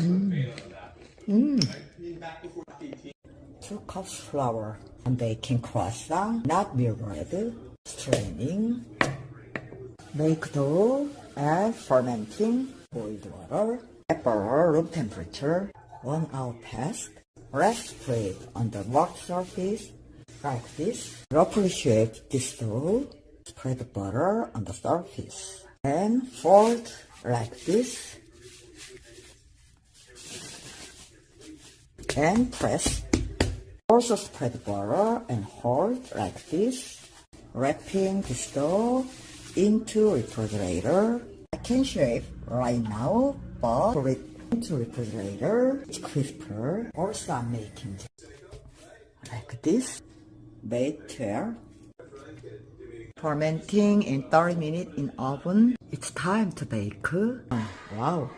2 cups flour. I'm baking croissant, not meal bread. Straining. Make dough. Add fermenting. Boiled water. Add butter, room temperature. 1 hour passed. Rest spread on the marked surface. Like this. Roughly shape this dough. Spread the butter on the surface. And fold like this. And press. Also spread butter and hold like this. Wrapping this dough into refrigerator. I can shape right now, but put it into refrigerator. It's crisper. Also I'm making like this. Bake 12. Fermenting in 30 minutes in oven. It's time to bake. Wow.